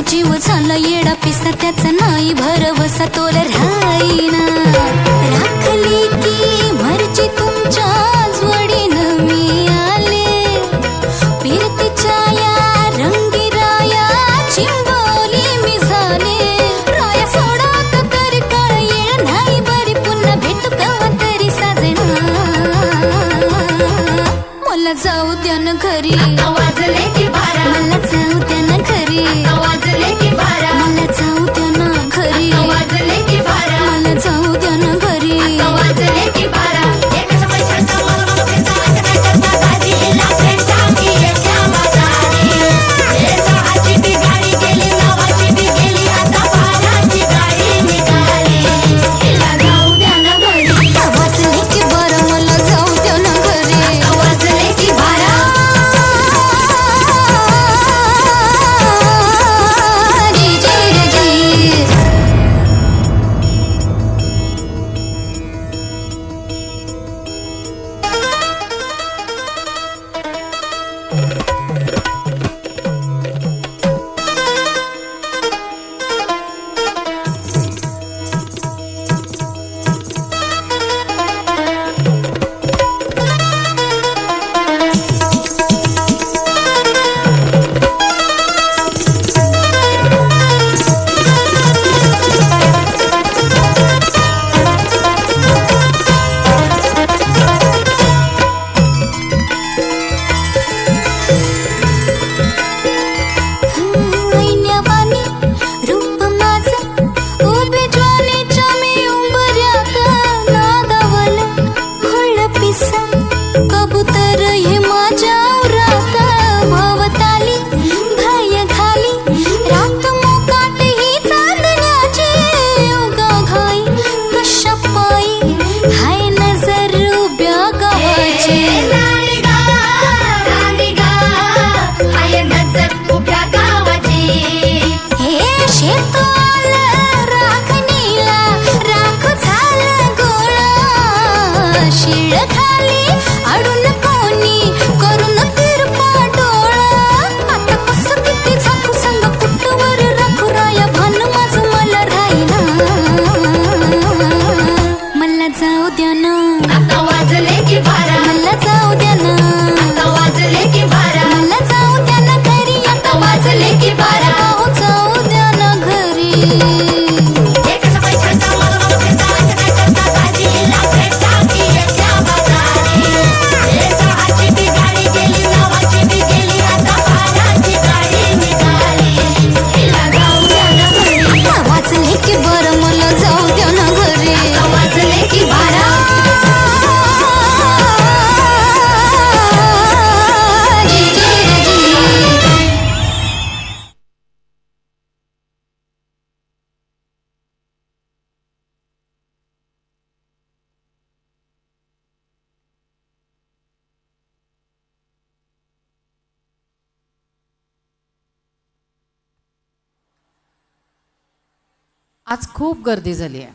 जीव झाला येडा पिसा त्याचा नाही भरवसा तोल राहीना राखली की मर्जी तुमच्या जोडीनं मी आले फिरतीच्या या रंगी राया चिंबोली मी झाले राया सोडत तरी कळ येळ नाही बरी पुन्हा भेटू केव्हा तरी साजना मला जाऊ द्या ना घरी वाजले की बारा मला जाऊ द्या ना घरी वाजले की बारा मला जाऊ द्या ना घरी वाजले की बारा मला जाऊ द्या ना घरी वाजले की बारा एक समय छंदा मला फिरता असं काय करता दाजीला फेटा की येत्या बाजारी हे सहाची बी गाडी गेली नावाची बी गेली आता बाराची गाडी निघाली हिला जाऊ द्या ना घरी वाजले की बरं मला जाऊ द्या ना घरी वाजले की बारा जी जी जी ऐन्यावानी रूप माझं उभे ज्वालेच्या मी उंबऱ्यात नादावलं खुळ पिसा कबूतर हे माझ्या उरात भवताली भय घाली रात मोकाट ही चांदण्याची उगा घाई कशा पायी हाय नजर उभ्या गावाची हाय नजर उभ्या गावाची हे शेतोल राखणीला राख झालं गोळा शिळ खाली अडून कोणी करून तिरपा डोळा आता कसं किती झाकू संग कुठवर राखू राया भान माझं मला राहीना मला जाऊ द्या ना आता वाजले की बारा मला जाऊ द्या ना आता वाजले की बारा मला जाऊ द्या ना घरी आता वाजले की बारा अहो जाऊ द्या ना घरी एक समय छंदा मला फिरता असं काय करता दाजीला फेटा की येत्या बाजारी हे सहाची बी गाडी गेली नावाची बी गेली आता बाराची गाडी निघाली हिला जाऊ द्या ना घरी वाचले की बरं मला जाऊ द्या ना घरी आता वाजले की बारा जी जी जी आज खूप गर्दी झाली आहे.